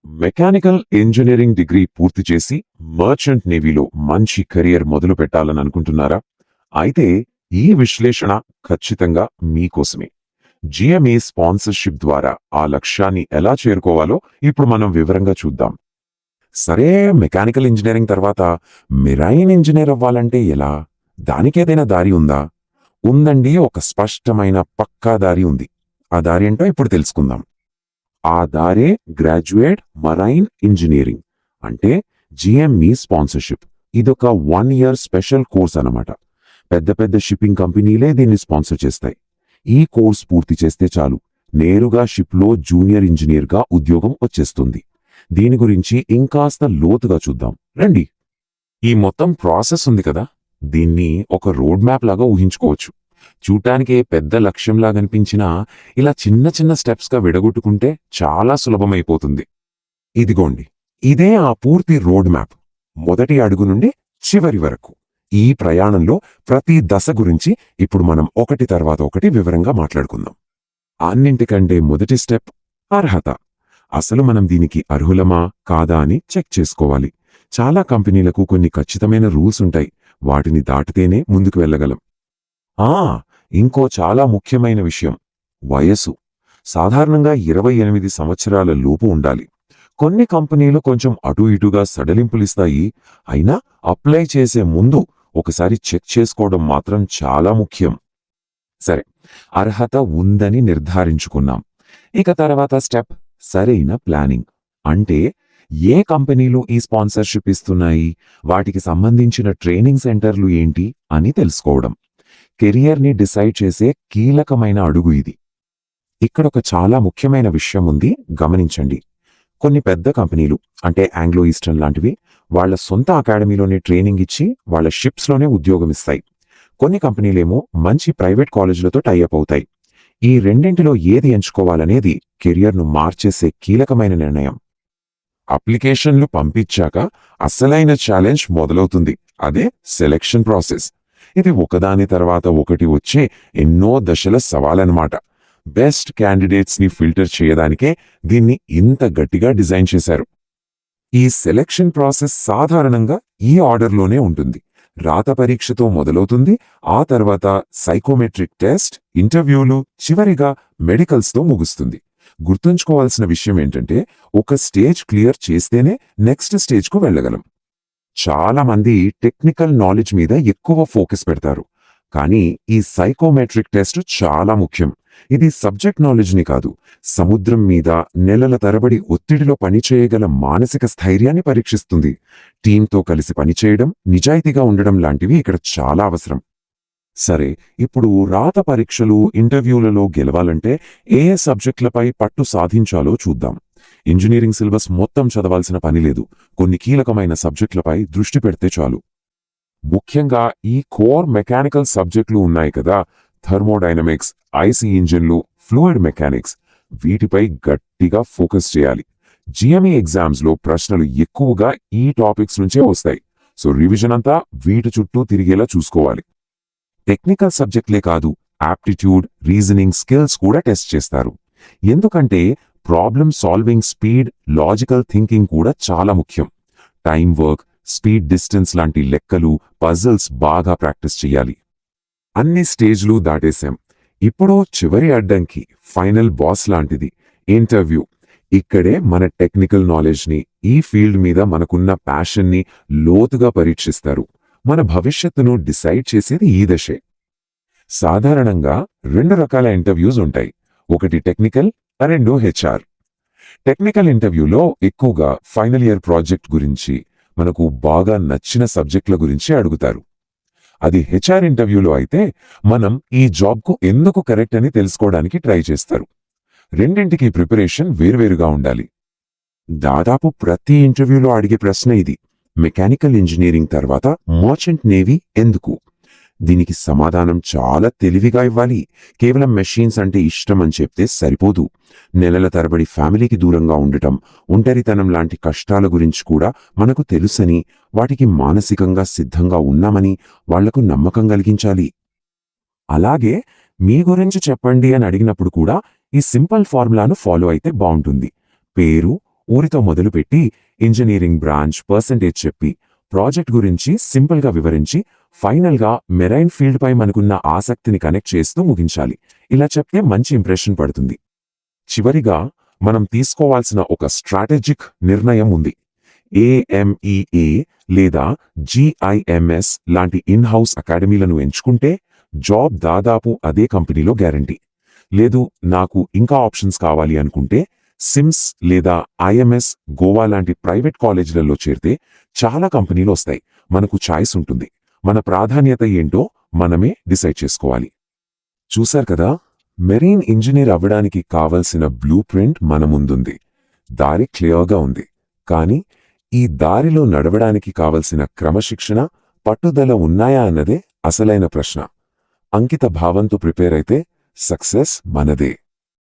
Mechanical engineering degree పూర్తి చేసి merchant నేవీలో మంచి కెరియర్ మొదలు పెట్టాలని అనుకుంటున్నారా? అయితే ఈ విశ్లేషణ ఖచ్చితంగా మీకోసమే. జిఎంఏ స్పాన్సర్షిప్ ద్వారా ఆ లక్ష్యాన్ని ఎలా చేరుకోవాలో ఇప్పుడు మనం వివరంగా చూద్దాం. సరే, మెకానికల్ ఇంజనీరింగ్ తర్వాత మెరైన్ ఇంజనీర్ అవ్వాలంటే ఎలా? దానికేదైనా దారి ఉందా? ఉందండి, ఒక స్పష్టమైన పక్కా దారి ఉంది. ఆ దారి ఏంటో ఇప్పుడు తెలుసుకుందాం. ఆ దారే గ్రాడ్యుయేట్ మరైన్ ఇంజనీరింగ్, అంటే జిఎంఈ స్పాన్సర్షిప్. ఇదొక 1 year స్పెషల్ కోర్స్ అన్నమాట. పెద్ద పెద్ద షిప్పింగ్ కంపెనీలే దీన్ని స్పాన్సర్ చేస్తాయి. ఈ కోర్స్ పూర్తి చేస్తే చాలు, నేరుగా షిప్లో జూనియర్ ఇంజనీర్గా ఉద్యోగం వచ్చేస్తుంది. దీని గురించి ఇంకాస్త లోతుగా చూద్దాం రండి. ఈ మొత్తం ప్రాసెస్ ఉంది కదా, దీన్ని ఒక రోడ్ మ్యాప్ లాగా ఊహించుకోవచ్చు. చూడటానికే పెద్ద లక్ష్యంలా కనిపించినా ఇలా చిన్న చిన్న స్టెప్స్గా విడగొట్టుకుంటే చాలా సులభమైపోతుంది. ఇదిగోండి, ఇదే ఆ పూర్తి రోడ్ మ్యాప్. మొదటి అడుగు నుండి చివరి వరకు. ఈ ప్రయాణంలో ప్రతి దశ గురించి ఇప్పుడు మనం ఒకటి తర్వాత ఒకటి వివరంగా మాట్లాడుకుందాం. అన్నింటికంటే మొదటి స్టెప్ అర్హత. అసలు మనం దీనికి అర్హులమా కాదా అని చెక్ చేసుకోవాలి. చాలా కంపెనీలకు కొన్ని ఖచ్చితమైన రూల్స్ ఉంటాయి. వాటిని దాటితేనే ముందుకు వెళ్ళగలం. ఇంకో చాలా ముఖ్యమైన విషయం, వయస్సు. సాధారణంగా 28 సంవత్సరాల లోపు ఉండాలి. కొన్ని కంపెనీలు కొంచెం అటు ఇటుగా సడలింపులిస్తాయి. అయినా అప్లై చేసే ముందు ఒకసారి చెక్ చేసుకోవడం మాత్రం చాలా ముఖ్యం. సరే, అర్హత ఉందని నిర్ధారించుకున్నాం. ఇక తర్వాత స్టెప్ సరైన ప్లానింగ్. అంటే ఏ కంపెనీలు ఈ స్పాన్సర్షిప్ ఇస్తున్నాయి, వాటికి సంబంధించిన ట్రైనింగ్ సెంటర్లు ఏంటి అని తెలుసుకోవడం. కెరియర్ని డిసైడ్ చేసే కీలకమైన అడుగు ఇది. ఇక్కడొక చాలా ముఖ్యమైన విషయం ఉంది, గమనించండి. కొన్ని పెద్ద కంపెనీలు, అంటే ఆంగ్లో ఈస్టర్న్ లాంటివి, వాళ్ల సొంత అకాడమీలోనే ట్రైనింగ్ ఇచ్చి వాళ్ల షిప్స్లోనే ఉద్యోగమిస్తాయి. కొన్ని కంపెనీలేమో మంచి ప్రైవేట్ కాలేజీలతో టైఅప్ అవుతాయి. ఈ రెండింటిలో ఏది ఎంచుకోవాలనేది కెరియర్ను మార్చేసే కీలకమైన నిర్ణయం. అప్లికేషన్లు పంపించాక అసలైన ఛాలెంజ్ మొదలవుతుంది. అదే సెలెక్షన్ ప్రాసెస్. ఇది ఒకదాని తర్వాత ఒకటి వచ్చే ఎన్నో దశల సవాలన్నమాట. బెస్ట్ క్యాండిడేట్స్ని ఫిల్టర్ చేయడానికే దీన్ని ఇంత గట్టిగా డిజైన్ చేశారు. ఈ సెలెక్షన్ ప్రాసెస్ సాధారణంగా ఈ ఆర్డర్లోనే ఉంటుంది. రాత పరీక్షతో మొదలవుతుంది, ఆ తర్వాత సైకోమెట్రిక్ టెస్ట్, ఇంటర్వ్యూలు, చివరిగా మెడికల్స్తో ముగుస్తుంది. గుర్తుంచుకోవాల్సిన విషయం ఏంటంటే, ఒక స్టేజ్ క్లియర్ చేస్తేనే నెక్స్ట్ స్టేజ్కు వెళ్ళగలం. చాలా మంది టెక్నికల్ నాలెడ్జ్ మీద ఎక్కువ ఫోకస్ పెడతారు, కానీ ఈ సైకోమెట్రిక్ టెస్ట్ చాలా ముఖ్యం. ఇది సబ్జెక్ట్ నాలెడ్జ్ని కాదు, సముద్రం మీద నెలల తరబడి ఒత్తిడిలో పనిచేయగల మానసిక స్థైర్యాన్ని పరీక్షిస్తుంది. టీంతో కలిసి పనిచేయడం, నిజాయితీగా ఉండడం లాంటివి ఇక్కడ చాలా అవసరం. సరే, ఇప్పుడు రాత పరీక్షలు, ఇంటర్వ్యూలలో గెలవాలంటే ఏ సబ్జెక్టులపై పట్టు సాధించాలో చూద్దాం. ఇంజనీరింగ్ సిలబస్ మొత్తం చదవాల్సిన పని లేదు. కొన్ని కీలకమైన సబ్జెక్టులపై దృష్టి పెడితే చాలు. ముఖ్యంగా ఈ కోర్ మెకానికల్ సబ్జెక్టులు ఉన్నాయి కదా, థర్మోడైనమిక్స్, ఐసీ ఇంజిన్లు, ఫ్లూయిడ్ మెకానిక్స్, వీటిపై గట్టిగా ఫోకస్ చేయాలి. జిఎంఈ ఎగ్జామ్స్లో ప్రశ్నలు ఎక్కువగా ఈ టాపిక్స్ నుంచే వస్తాయి. సో రివిజన్ అంతా వీటి చుట్టూ తిరిగేలా చూసుకోవాలి. టెక్నికల్ సబ్జెక్టులే కాదు, ఆప్టిట్యూడ్, రీజనింగ్ స్కిల్స్ కూడా టెస్ట్ చేస్తారు. ఎందుకంటే problem solving speed, logical thinking కూడా చాలా ముఖ్యం. టైం వర్క్, స్పీడ్, డిస్టెన్స్ లాంటి లెక్కలు, పజిల్స్ బాగా ప్రాక్టీస్ చేయాలి. అన్ని స్టేజ్లు దాటేశాం. ఇప్పుడు చివరి అడ్డంకి, ఫైనల్ బాస్ లాంటిది, ఇంటర్వ్యూ. ఇక్కడే మన టెక్నికల్ నాలెడ్జ్ని, ఈ ఫీల్డ్ మీద మనకున్న ప్యాషన్ని లోతుగా పరీక్షిస్తారు. మన భవిష్యత్తును డిసైడ్ చేసేది ఈ దశే. సాధారణంగా 2 రకాల ఇంటర్వ్యూస్ ఉంటాయి. ఒకటి టెక్నికల్, రెండు హెచ్ఆర్. టెక్నికల్ ఇంటర్వ్యూలో ఎక్కువగా ఫైనల్ ఇయర్ ప్రాజెక్ట్ గురించి, మనకు బాగా నచ్చిన సబ్జెక్టుల గురించి అడుగుతారు. అది హెచ్ఆర్ ఇంటర్వ్యూలో అయితే మనం ఈ జాబ్కు ఎందుకు కరెక్ట్ అని తెలుసుకోవడానికి ట్రై చేస్తారు. రెండింటికి ప్రిపరేషన్ వేర్వేరుగా ఉండాలి. దాదాపు ప్రతి ఇంటర్వ్యూలో అడిగే ప్రశ్న ఇది, మెకానికల్ ఇంజనీరింగ్ తర్వాత మర్చెంట్ నేవీ ఎందుకు? దీనికి సమాధానం చాలా తెలివిగా ఇవ్వాలి. కేవలం మెషిన్స్ అంటే ఇష్టం అని చెప్తే సరిపోదు. నెలల తరబడి ఫ్యామిలీకి దూరంగా ఉండటం, ఒంటరితనం లాంటి కష్టాల గురించి కూడా మనకు తెలుసని, వాటికి మానసికంగా సిద్ధంగా ఉన్నామని వాళ్లకు నమ్మకం కలిగించాలి. అలాగే మీ గురించి చెప్పండి అని అడిగినప్పుడు కూడా ఈ సింపుల్ ఫార్ములాను ఫాలో అయితే బాగుంటుంది. పేరు, ఊరితో మొదలుపెట్టి ఇంజనీరింగ్ బ్రాంచ్ పర్సెంటేజ్ చెప్పి ప్రాజెక్ట్ గురించి సింపుల్గా వివరించి ఫైనల్గా మెరైన్ ఫీల్డ్పై మనకున్న ఆసక్తిని కనెక్ట్ చేస్తూ ముగించాలి. ఇలా చెప్తే మంచి ఇంప్రెషన్ పడుతుంది. చివరిగా మనం తీసుకోవాల్సిన ఒక స్ట్రాటజిక్ నిర్ణయం ఉంది. AMEA లేదా GIMS లాంటి ఇన్-హౌస్ అకాడమీలను ఎంచుకుంటే జాబ్ దాదాపు అదే కంపెనీలో గ్యారంటీ. లేదు నాకు ఇంకా ఆప్షన్స్ కావాలి అనుకుంటే సిమ్స్ లేదా IMS గోవా లాంటి ప్రైవేట్ కాలేజీలలో చేరితే చాలా కంపెనీలు వస్తాయి. మనకు చాయిస్ ఉంటుంది. మన ప్రాధాన్యత ఏంటో మనమే డిసైడ్ చేసుకోవాలి. చూశారు కదా, మెరీన్ ఇంజనీర్ అవ్వడానికి కావలసిన బ్లూ ప్రింట్ మన ముందుంది. దారి క్లియర్గా ఉంది. కానీ ఈ దారిలో నడవడానికి కావలసిన క్రమశిక్షణ, పట్టుదల ఉన్నాయా అన్నదే అసలైన ప్రశ్న. అంకిత భావంతో ప్రిపేర్ అయితే సక్సెస్ మనదే.